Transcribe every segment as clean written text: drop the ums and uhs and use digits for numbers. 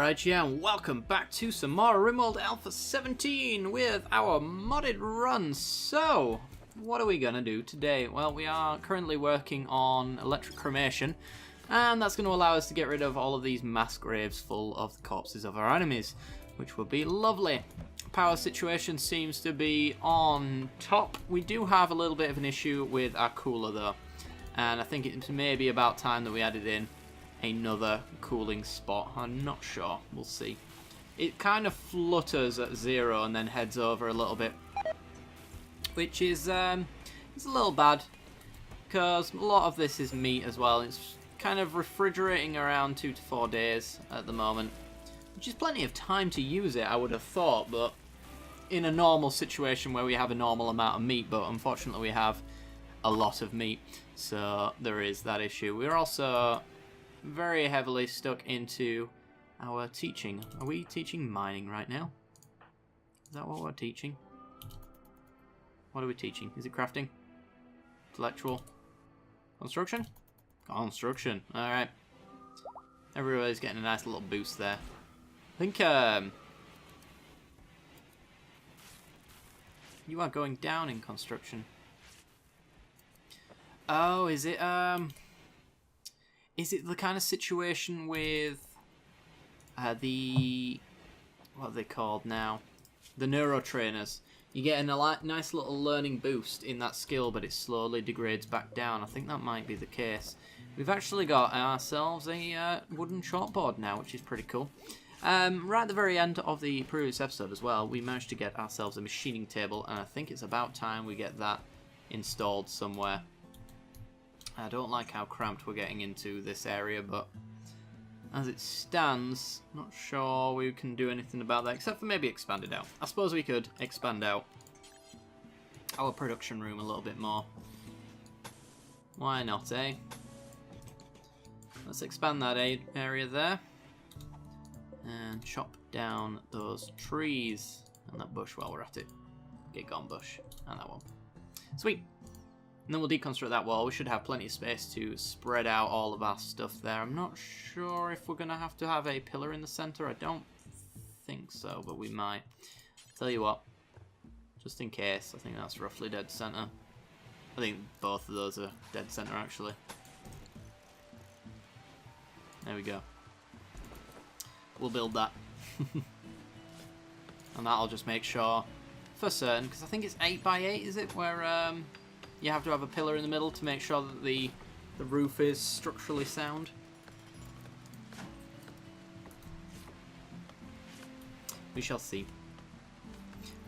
Alright, yeah, and welcome back to some more Rimworld Alpha 17 with our modded run. So, what are we going to do today? Well, we are currently working on electric cremation, and that's going to allow us to get rid of all of these mass graves full of the corpses of our enemies, which will be lovely. Power situation seems to be on top. We do have a little bit of an issue with our cooler though, and I think it may be about time that we added in another cooling spot. I'm not sure. We'll see. It kind of flutters at 0 and then heads over a little bit, which is it's a little bad because a lot of this is meat as well. It's kind of refrigerating around 2 to 4 days at the moment, which is plenty of time to use it, I would have thought, but in a normal situation where we have a normal amount of meat, but unfortunately we have a lot of meat, so there is that issue. We're also very heavily stuck into our teaching. Are we teaching mining right now? Is that what we're teaching? What are we teaching? Is it crafting? Intellectual? Construction? Construction. Alright. Everybody's getting a nice little boost there. I think you are going down in construction. Oh, is it the kind of situation with the, what are they called now? The neuro trainers. You get a nice little learning boost in that skill, but it slowly degrades back down. I think that might be the case. We've actually got ourselves a wooden chalkboard now, which is pretty cool. Right at the very end of the previous episode as well, we managed to get ourselves a machining table, and I think it's about time we get that installed somewhere. I don't like how cramped we're getting into this area, but as it stands, not sure we can do anything about that, except for maybe expand it out. I suppose we could expand out our production room a little bit more. Why not, eh? Let's expand that area there. And chop down those trees and that bush while we're at it. Get gone, bush. And that one. Sweet. And then we'll deconstruct that wall. We should have plenty of space to spread out all of our stuff there. I'm not sure if we're going to have a pillar in the center. I don't think so, but we might. Tell you what, just in case, I think that's roughly dead center. I think both of those are dead center, actually. There we go. We'll build that. And that'll just make sure, for certain, because I think it's 8 by 8, is it? Where you have to have a pillar in the middle to make sure that the roof is structurally sound. We shall see.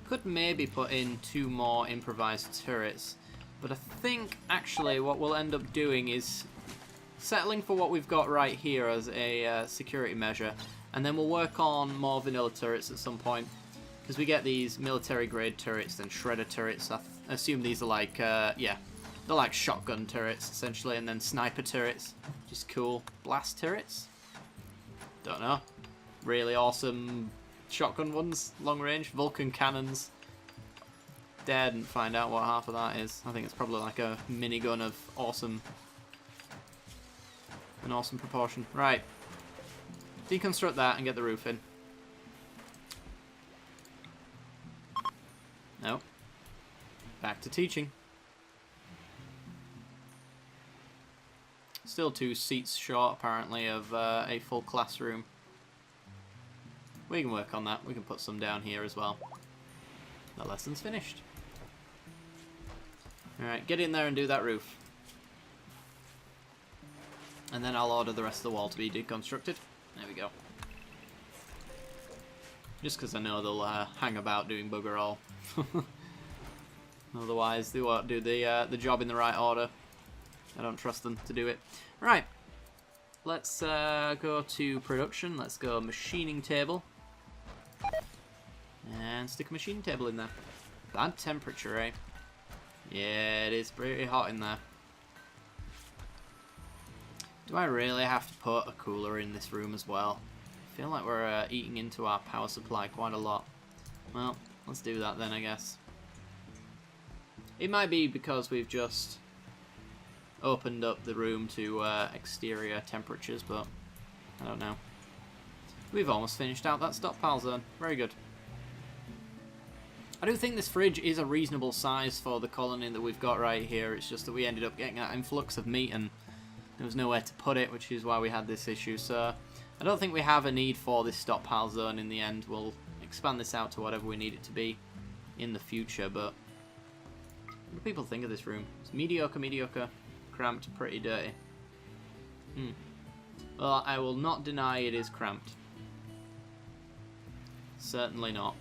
Could maybe put in 2 more improvised turrets, but I think actually what we'll end up doing is settling for what we've got right here as a security measure, and then we'll work on more vanilla turrets at some point. Because we get these military grade turrets and shredder turrets. I assume these are like, yeah, they're like shotgun turrets essentially, and then sniper turrets, which is cool. Blast turrets? Don't know. Really awesome shotgun ones, long range. Vulcan cannons. Didn't find out what half of that is. I think it's probably like a minigun of an awesome proportion. Right. Deconstruct that and get the roof in. No. Back to teaching. Still 2 seats short, apparently, of a full classroom. We can work on that. We can put some down here as well. The lesson's finished. Alright, get in there and do that roof. And then I'll order the rest of the wall to be deconstructed. There we go. Just because I know they'll hang about doing bugger all. Otherwise, they won't do the job in the right order. I don't trust them to do it. Right. Let's go to production. Let's go machining table. And stick a machining table in there. Bad temperature, eh? Yeah, it is pretty hot in there. Do I really have to put a cooler in this room as well? I feel like we're eating into our power supply quite a lot. Well, let's do that then, I guess. It might be because we've just opened up the room to exterior temperatures, but I don't know. We've almost finished out that stockpile zone. Very good. I do think this fridge is a reasonable size for the colony that we've got right here. It's just that we ended up getting that influx of meat and there was nowhere to put it, which is why we had this issue. So I don't think we have a need for this stockpile zone in the end. We'll expand this out to whatever we need it to be in the future, but what do people think of this room? It's mediocre, mediocre, cramped, pretty dirty. Well, I will not deny it is cramped. Certainly not.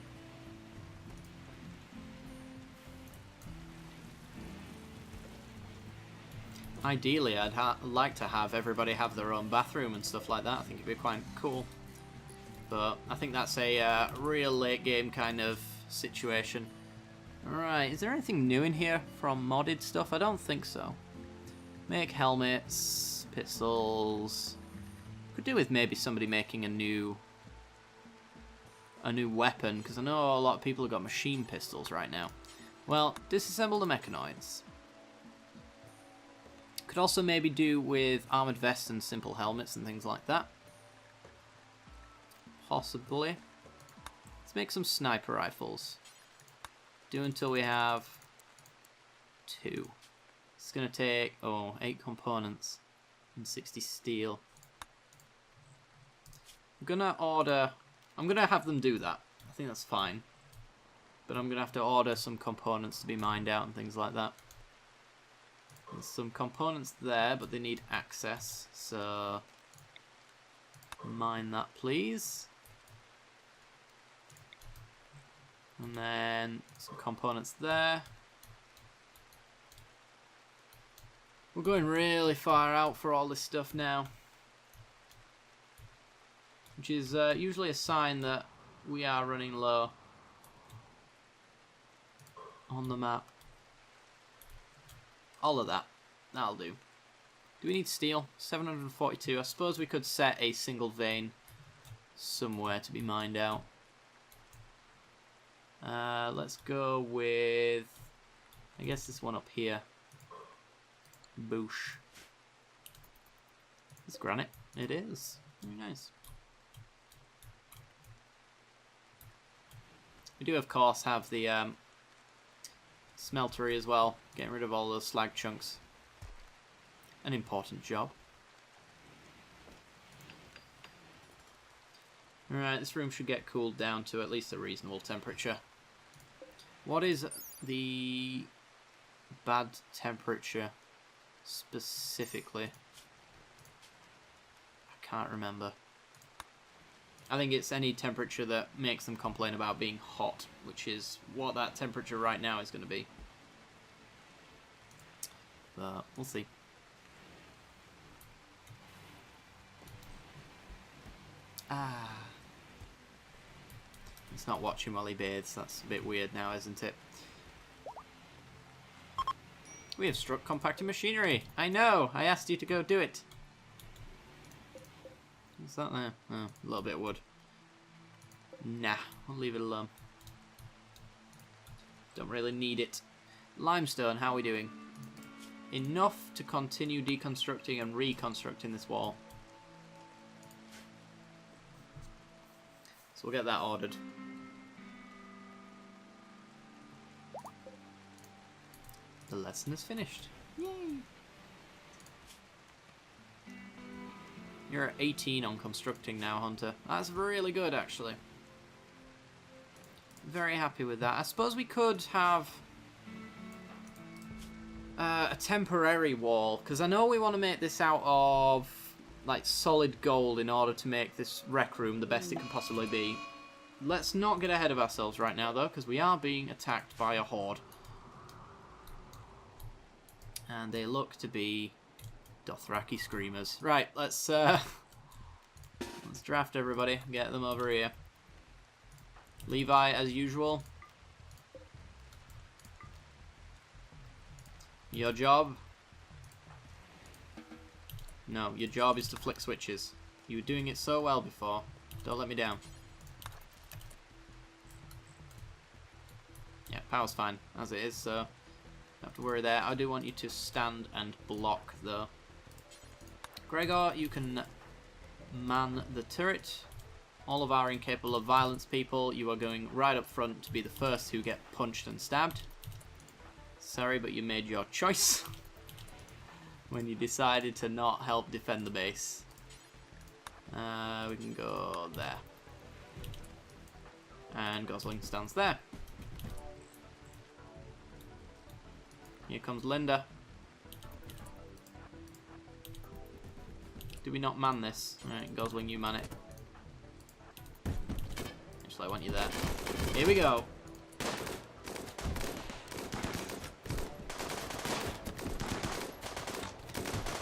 Ideally, I'd like to have everybody have their own bathroom and stuff like that. I think it'd be quite cool. But I think that's a real late game kind of situation. Alright, is there anything new in here from modded stuff? I don't think so. Make helmets, pistols. Could do with maybe somebody making a new weapon, because I know a lot of people have got machine pistols right now. Well, disassemble the mechanoids. Could also maybe do with armoured vests and simple helmets and things like that. Possibly. Let's make some sniper rifles. Do until we have 2. It's going to take, 8 components and 60 steel. I'm going to have them do that. I think that's fine. But I'm going to have to order some components to be mined out and things like that. There's some components there, but they need access, so mine that, please. And then some components there. We're going really far out for all this stuff now, which is usually a sign that we are running low on the map. All of that. That'll do. Do we need steel? 742. I suppose we could set a single vein somewhere to be mined out. Let's go with, I guess, this one up here. Boosh. It's granite. It is. Very nice. We do, of course, have the smeltery as well, getting rid of all those slag chunks. An important job. Alright, this room should get cooled down to at least a reasonable temperature. What is the bad temperature specifically? I can't remember. I think it's any temperature that makes them complain about being hot, which is what that temperature right now is going to be. But we'll see. Let's not watch him while he bathes. That's a bit weird now, isn't it? We have struck compacting machinery. I know. I asked you to go do it. What's that there? Oh, a little bit of wood. Nah, I'll leave it alone. Don't really need it. Limestone, how are we doing? Enough to continue deconstructing and reconstructing this wall. So we'll get that ordered. The lesson is finished. Yay! You're at 18 on constructing now, Hunter. That's really good, actually. Very happy with that. I suppose we could have a temporary wall, because I know we want to make this out of like solid gold in order to make this rec room the best it can possibly be. Let's not get ahead of ourselves right now, though, because we are being attacked by a horde. And they look to be Dothraki screamers. Right, let's draft everybody, get them over here. Levi, as usual. Your job? No, your job is to flick switches. You were doing it so well before. Don't let me down. Yeah, power's fine, as it is, so don't have to worry there. I do want you to stand and block, though. Gregor, you can man the turret. All of our incapable of violence people, you are going right up front to be the first who get punched and stabbed. Sorry, but you made your choice when you decided to not help defend the base. We can go there. And Gosling stands there. Here comes Linda. Do we not man this? Right, Gosling, you man it. Actually, I want you there. Here we go.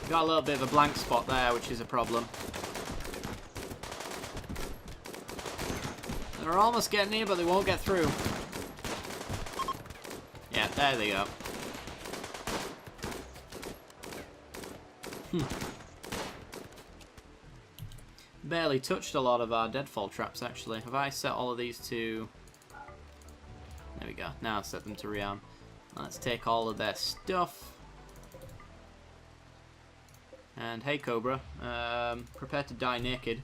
Got a little bit of a blank spot there, which is a problem. They're almost getting here, but they won't get through. Yeah, there they go. Barely touched a lot of our deadfall traps, actually. Have I set all of these to... There we go. Now I've set them to rearm. Let's take all of their stuff. And hey, Cobra. Prepare to die naked.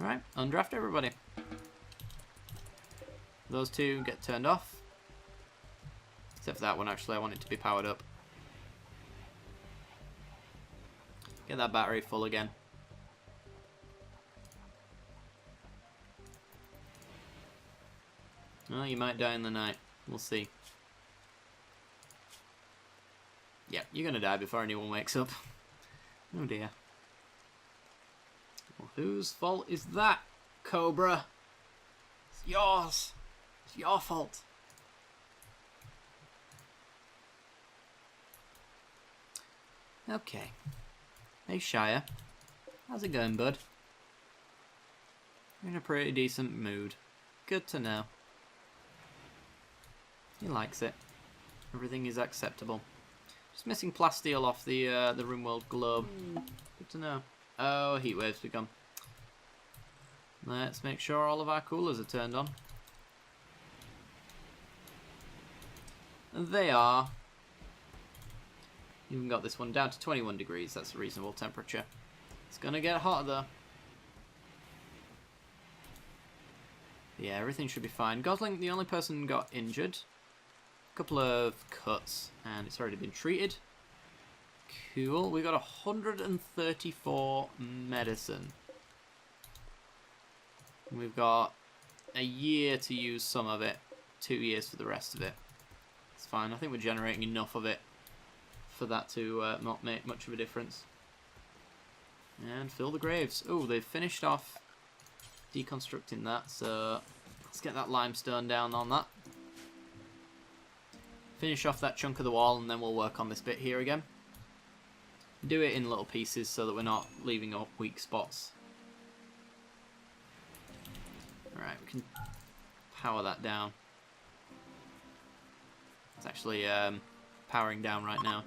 Alright, undraft everybody. Those two get turned off. Except for that one, actually. I want it to be powered up. Get that battery full again. Well, you might die in the night. We'll see. Yeah, you're gonna die before anyone wakes up. Oh dear. Well, whose fault is that, Cobra? It's yours. It's your fault. Okay. Hey, Shire. How's it going, bud? You're in a pretty decent mood. Good to know. He likes it. Everything is acceptable. Just missing plasteel off the Rimworld globe. Good to know. Oh, heat waves become. Let's make sure all of our coolers are turned on. And they are. Even got this one down to 21 degrees. That's a reasonable temperature. It's gonna get hotter though. Yeah, everything should be fine. Gosling, the only person who got injured. A couple of cuts, and it's already been treated. Cool. We got 134 medicine. We've got a year to use some of it, 2 years for the rest of it. It's fine. I think we're generating enough of it for that to not make much of a difference. And fill the graves. Oh, they've finished off deconstructing that, so let's get that limestone down on that. Finish off that chunk of the wall, and then we'll work on this bit here again. Do it in little pieces so that we're not leaving up weak spots. Alright, we can power that down. It's actually powering down right now.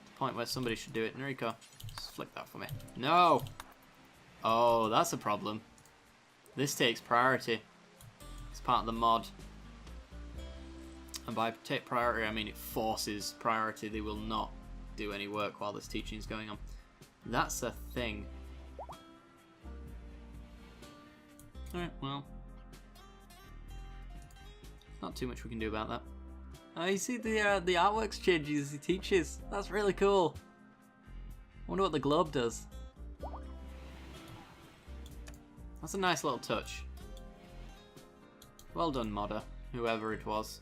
The point where somebody should do it. Noriko, just flick that for me. No! Oh, that's a problem. This takes priority. It's part of the mod. And by take priority, I mean it forces priority. They will not do any work while this teaching is going on. That's a thing. Alright, well. Not too much we can do about that. Oh, you see the artworks changes as he teaches. That's really cool. I wonder what the globe does. That's a nice little touch. Well done, modder, whoever it was.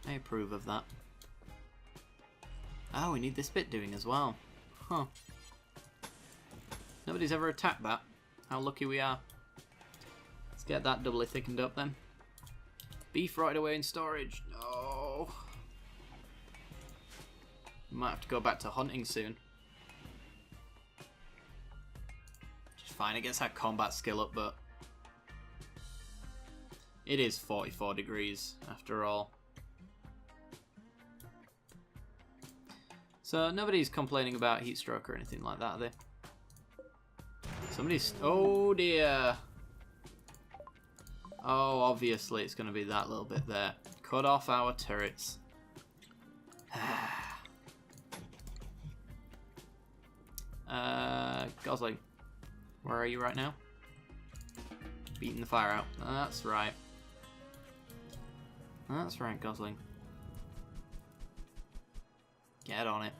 I approve of that. Oh, we need this bit doing as well. Huh. Nobody's ever attacked that. How lucky we are. Let's get that doubly thickened up then. Beef right away in storage. No. Might have to go back to hunting soon. Which is fine. It gets our combat skill up, but it is 44 degrees after all. So nobody's complaining about heat stroke or anything like that, are they? Somebody's... Oh dear. Oh, obviously it's going to be that little bit there. Cut off our turrets. Gosling, where are you right now? Beating the fire out. That's right. That's right, Gosling. Get on it.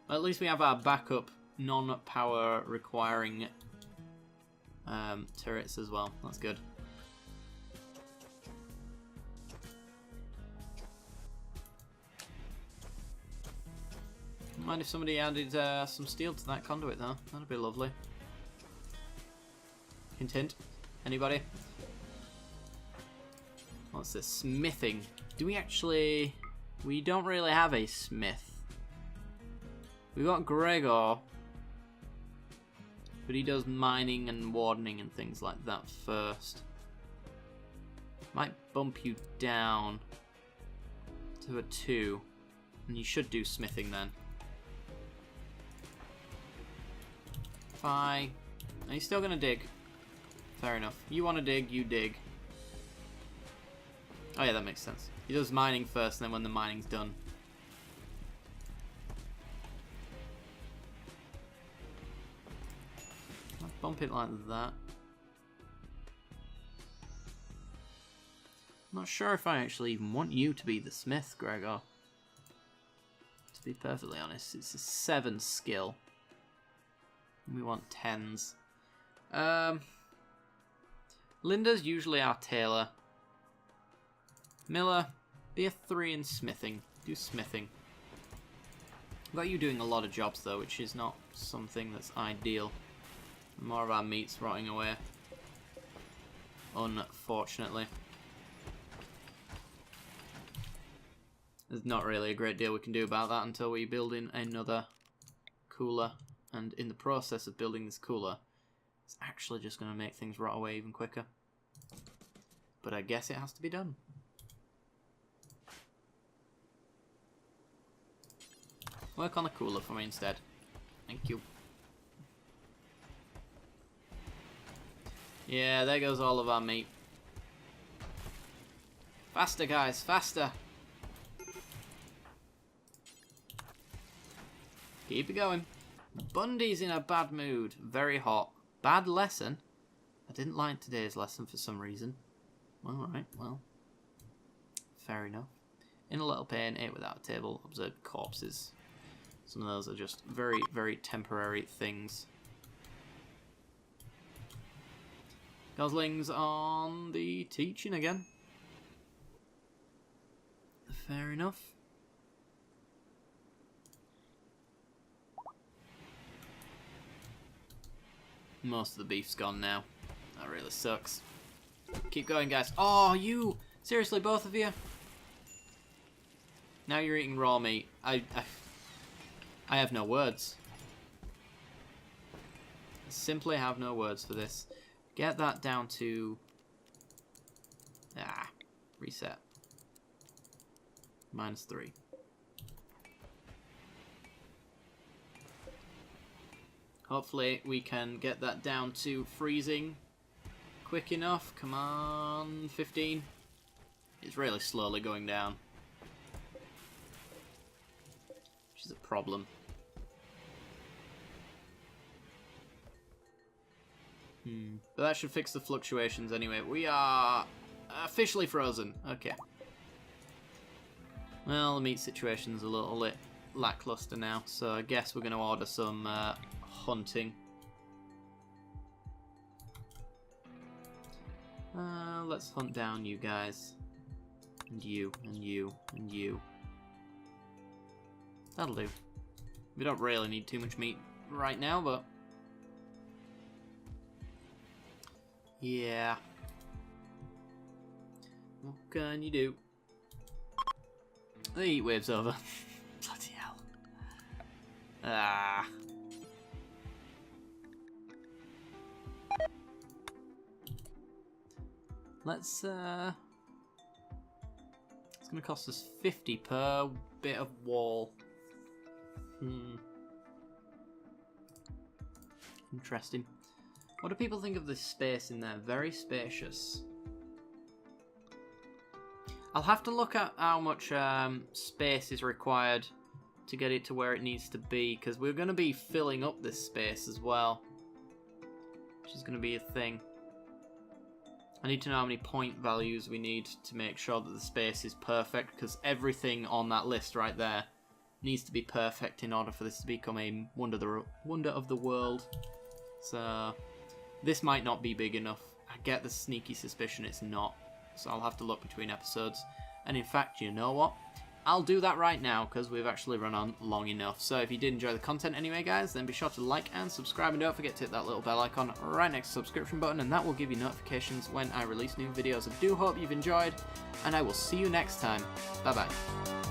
Well, at least we have our backup non-power requiring turrets as well. That's good. Mind if somebody added some steel to that conduit though? That'd be lovely. Hint hint. Anybody? What's this? Smithing. Do we actually... We don't really have a smith. We've got Gregor. But he does mining and wardening and things like that first. Might bump you down to a 2. And you should do smithing then. Fine. Are you still gonna dig? Fair enough. You wanna dig, you dig. Oh yeah, that makes sense. He does mining first, and then when the mining's done. Let's bump it like that. I'm not sure if I actually even want you to be the smith, Gregor. To be perfectly honest, it's a 7 skill. We want 10s. Linda's usually our tailor. Miller, be a 3 in smithing. Do smithing. I've got you doing a lot of jobs though, which is not something that's ideal. More of our meat's rotting away. Unfortunately. There's not really a great deal we can do about that until we build in another cooler. And in the process of building this cooler, it's actually just going to make things rot away even quicker. But I guess it has to be done. Work on the cooler for me instead. Thank you. Yeah, there goes all of our meat. Faster, guys, faster. Keep it going. Bundy's in a bad mood. Very hot. Bad lesson. I didn't like today's lesson for some reason. Alright, well. Fair enough. In a little pain, ate without a table, observed corpses. Some of those are just very, very temporary things. Gosling's on the teaching again. Fair enough. Most of the beef's gone now. That really sucks. Keep going, guys. Oh, you! Seriously, both of you? Now you're eating raw meat. I have no words. I simply have no words for this. Get that down to... reset. -3. Hopefully we can get that down to freezing quick enough. Come on, 15. It's really slowly going down. Which is a problem. But that should fix the fluctuations anyway. We are officially frozen. Okay. Well, the meat situation's a little bit lackluster now, so I guess we're going to order some hunting. Let's hunt down you guys. And you, and you, and you. That'll do. We don't really need too much meat right now, but... yeah. What can you do? The heat wave's over. Bloody hell. Ah. Let's, it's gonna cost us 50 per bit of wall. Interesting. What do people think of this space in there? Very spacious. I'll have to look at how much space is required to get it to where it needs to be, because we're going to be filling up this space as well, which is going to be a thing. I need to know how many point values we need to make sure that the space is perfect, because everything on that list right there needs to be perfect in order for this to become a wonder of the world. So this might not be big enough. I get the sneaky suspicion it's not, so I'll have to look between episodes. And in fact, you know what? I'll do that right now, because we've actually run on long enough. So if you did enjoy the content anyway, guys, then be sure to like and subscribe, and don't forget to hit that little bell icon right next to the subscription button, and that will give you notifications when I release new videos. I do hope you've enjoyed, and I will see you next time. Bye bye.